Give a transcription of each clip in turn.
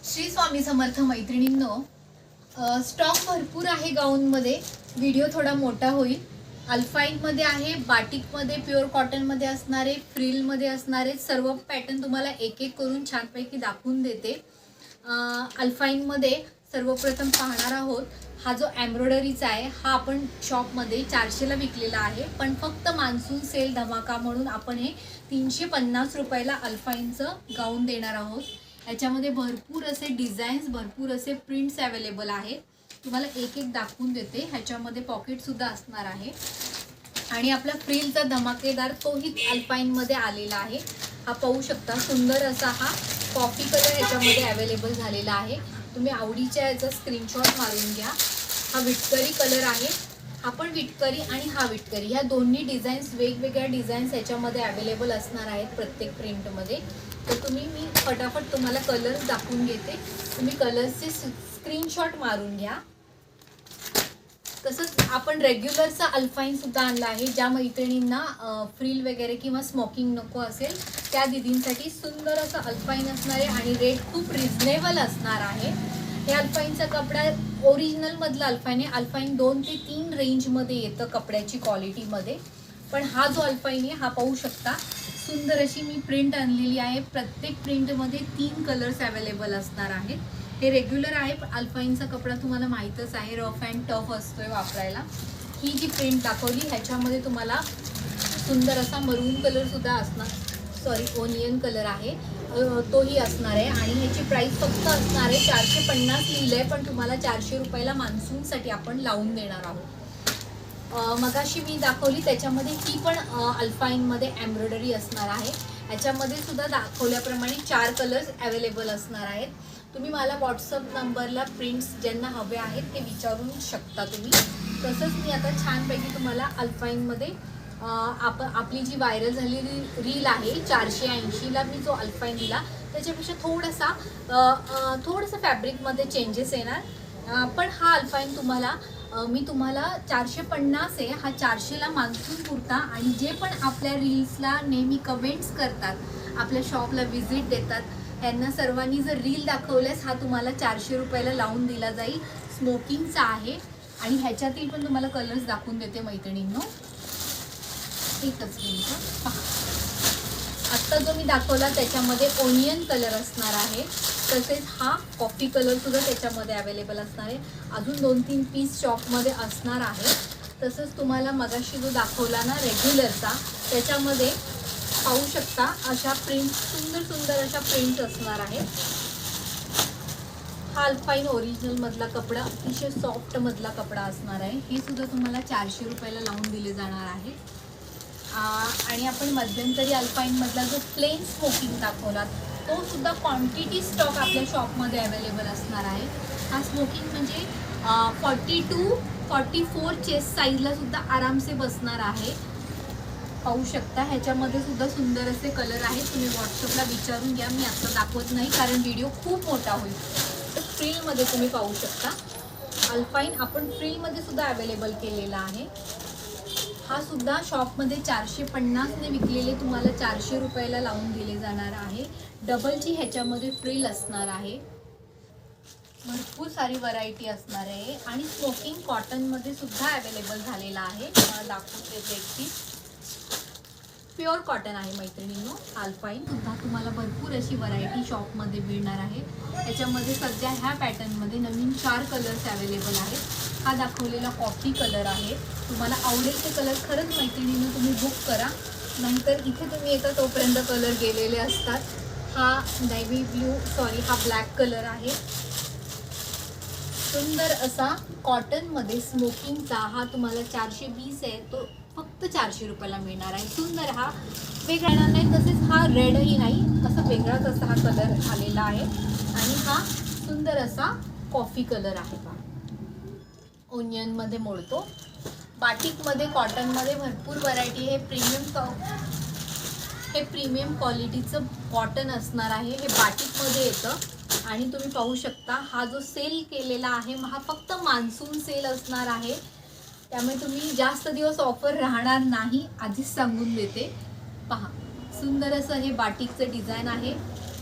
श्री स्वामी समर्थ मैत्रिणींनो, स्टॉक भरपूर आहे गाऊनमध्ये. व्हिडिओ थोडा मोठा होईल. अल्फाईनमध्ये आहे, बाटिकमध्ये, प्युअर कॉटनमध्ये असणारे, फ्रिलमध्ये असणारे सर्व पॅटर्न तुम्हाला एक एक करून छानपैकी दाखवून देते. अल्फाईनमध्ये सर्वप्रथम पाहणार आहोत. हा जो एम्ब्रॉयडरीचा आहे हा आपण शॉपमध्ये 400ला विकलेला आहे, पण फक्त मान्सून सेल धमाका म्हणून आपण हे 350 रुपयाला अल्फाईनचं गाऊन देणार आहोत. याच्यामध्ये भरपूर असे डिझाईन्स, भरपूर असे प्रिंट्स अवेलेबल आहेत. तुम्हाला एक एक दाखवून देते. ह्याच्यामध्ये पॉकेटसुद्धा असणार आहे आणि आपला फ्रिलचा धमाकेदार तोही अल्पाईनमध्ये आलेला आहे. हा पाहू शकता, सुंदर असा हा कॉफी कलर ह्याच्यामध्ये अवेलेबल झालेला आहे. तुम्ही आवडीच्या याचा स्क्रीनशॉट मारून घ्या. हा विटकरी कलर आहे. हा पण विटकरी आणि हा विटकरी, ह्या दोन्ही डिझाईन्स, वेगवेगळ्या डिझाईन्स याच्यामध्ये अवेलेबल असणार आहेत प्रत्येक प्रिंटमध्ये. तर मी फटाफट तुम्हाला कलर्स दाखवून घेते. तुम्ही कलर्सचे स्क्रीनशॉट मारून घ्या. तसंच आपण रेग्युलरचा अल्फाईन सुद्धा आणला आहे. ज्या मैत्रिणींना फ्रिल वगैरे किंवा स्मोकिंग नको असेल त्या दीदींसाठी सुंदर असं अल्फाईन असणार आहे आणि रेट खूप रिजनेबल असणार आहे. हे अल्फाईनचा कपडा ओरिजिनल मधला अल्फाईन आहे. अल्फाईन 2 ते 3 रेंजमध्ये येतं कपड्याची क्वालिटीमध्ये. पण हा जो अल्फाईन आहे हा पाहू शकता, सुंदर अशी मी प्रिंट आणलेली आहे. प्रत्येक प्रिंटमध्ये 3 कलर्स अवेलेबल असणार आहेत. हे रेग्युलर आहे. अल्फाईनचा कपडा तुम्हाला माहीतच आहे, रफ अँड टफ असतोय वापरायला. ही जी प्रिंट दाखवली ह्याच्यामध्ये तुम्हाला सुंदर असा मरून कलर सुद्धा असणार, सॉरी ओनियन कलर आहे, तोही असणार आहे. आणि ह्याची प्राइस फक्त असणार आहे 450 लिहिलं आहे, पण तुम्हाला 400 रुपयाला मान्सूनसाठी आपण लावून देणार आहोत. मगाशी मी दाखवली त्याच्यामध्ये ही पण अल्फाईनमध्ये एम्ब्रॉयडरी असणार आहे. याच्यामध्ये सुद्धा दाखवल्याप्रमाणे 4 कलर्स अवेलेबल असणार आहेत. तुम्ही मला व्हॉट्सअप नंबरला प्रिंट्स ज्यांना हवे आहेत ते विचारू शकता तुम्ही. तसंच मी आता छानपैकी तुम्हाला अल्फाईनमध्ये आपली जी व्हायरल झालेली रील आहे 480ला मी जो अल्फाईन दिला त्याच्यापेक्षा थोडंसं फॅब्रिकमध्ये चेंजेस येणार. पण हा अल्फाईन मी तुम्हाला 450 आहे. हा 400ला मान्सून पुरता. आणि जे पण आपल्या रील्सला नेहमी कमेंट्स करतात, आपल्या शॉपला व्हिजिट देतात, त्यांना सर्वांनी जर रील दाखवल्यास हा तुम्हाला 400 रुपयाला लावून दिला जाईल. स्मोकिंगचा आहे आणि ह्याच्यातील पण तुम्हाला कलर्स दाखवून देते मैत्रिणींनो. एकच मिनिट. आत्ता जो मी दाखवला त्याच्यामध्ये ओनियन कलर असणार आहे. तसेच हा कॉफी कलर सुद्धा त्याच्यामध्ये अवेलेबल असणार आहे. अजून 2-3 पीस शॉपमध्ये असणार आहे. तसंच तुम्हाला मगाशी जो दाखवला ना रेग्युलरचा, त्याच्यामध्ये पाहू शकता अशा प्रिंट, सुंदर सुंदर अशा प्रिंट असणार आहेत. हा अल्फाईन ओरिजिनल मधला कपडा, अतिशय सॉफ्ट मधला कपडा असणार आहे. हे सुद्धा तुम्हाला 400 रुपयाला लावून दिले जाणार आहे. आणि आपण मध्यंतरी अल्फाईनमधला जो प्लेन स्मोकिंग दाखवला तो सुद्धा क्वांटिटी स्टॉक आपल्या शॉपमध्ये अवेलेबल असणार आहे. हा स्मोकिंग म्हणजे 42-44 चेस्ट साईजला सुद्धा आरामसे बसणार आहे. पाहू शकता ह्याच्यामध्ये सुद्धा सुंदर असे कलर आहेत. तुम्ही व्हॉट्सअपला विचारून घ्या. मी आता दाखवत नाही कारण व्हिडिओ खूप मोठा होईल. तर फ्रिलमध्ये तुम्ही पाहू शकता अल्फाईन आपण फ्रिलमध्ये सुद्धा अवेलेबल केलेला आहे. हा सुद्धा शॉपमध्ये 450ने विकलेले तुम्हाला 400 रुपयाला लावून दिले जाणार आहे. डबलची ह्याच्यामध्ये फ्रिल असणार आहे. भरपूर सारी व्हरायटी असणार आहे. आणि स्मोकिंग कॉटनमध्ये सुद्धा अवेलेबल झालेला आहे. तुम्हाला दाखवते व्यक्ती प्युअर कॉटन आहे मैत्रिणींनो. अल्फाईन सुद्धा तुम्हाला भरपूर अशी व्हरायटी शॉपमध्ये मिळणार आहे. त्याच्यामध्ये सध्या ह्या पॅटर्नमध्ये नवीन 4 कलर्स अवेलेबल आहेत. हा दाखवलेला कॉफी कलर आहे. तुम्हाला आवडेल ते कलर खरंच मैत्रिणींनो तुम्ही बुक करा, नाहीतर इथे तुम्ही येता तोपर्यंत कलर गेलेले असतात. हा नेव्ही ब्ल्यू, सॉरी हा ब्लॅक कलर आहे. सुंदर असा कॉटनमध्ये स्मोकिंगचा हा तुम्हाला 420 आहे, तो फक्त 400 रुपयाला मिळणार आहे. सुंदर हा वेगळा नाही, तसेच हा रेडही नाही, असा वेगळाच असा हा कलर आलेला आहे. आणि हा सुंदर असा कॉफी कलर आहे बा, ओनियनमध्ये मोडतो. बाटिकमध्ये, कॉटनमध्ये भरपूर व्हरायटी. हे प्रीमियम क्वालिटीचं कॉटन असणार आहे. हे बाटिकमध्ये येतं. आणि तुम्ही पाहू शकता हा जो सेल केलेला आहे हा फक्त मान्सून सेल असणार आहे. त्यामुळे तुम्ही जास्त दिवस ऑफर राहणार नाही, आधीच सांगून देते. पहा सुंदर असं हे बाटिकचं डिझाईन आहे.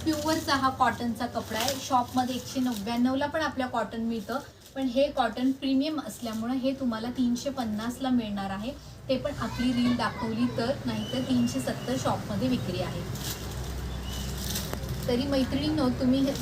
प्युअरचा हा कॉटनचा कपडा आहे. शॉपमध्ये 199ला पण आपल्या कॉटन मिळतं, पण हे कॉटन प्रीमियम असल्यामुळे हे तुम्हाला 350ला मिळणार आहे. ते पण आपली रील दाखवली तर, नाहीतर 370 शॉपमध्ये विक्री आहे. तरी मैत्रिणींनो,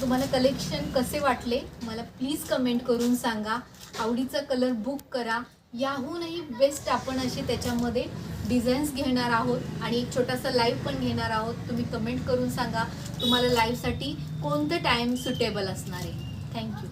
तुम्हाला कलेक्शन कसे वाटले मला प्लीज कमेंट करून सांगा. आवडीचा कलर बुक करा. याहूनही बेस्ट आपण असे त्याच्यामध्ये डिझाईन्स घेणार आहोत आणि एक छोटासा लाईव्ह पण घेणार आहोत. तुम्ही कमेंट करून सांगा तुम्हाला लाईव्हसाठी कोणतं टाईम सुटेबल असणार आहे. थँक्यू.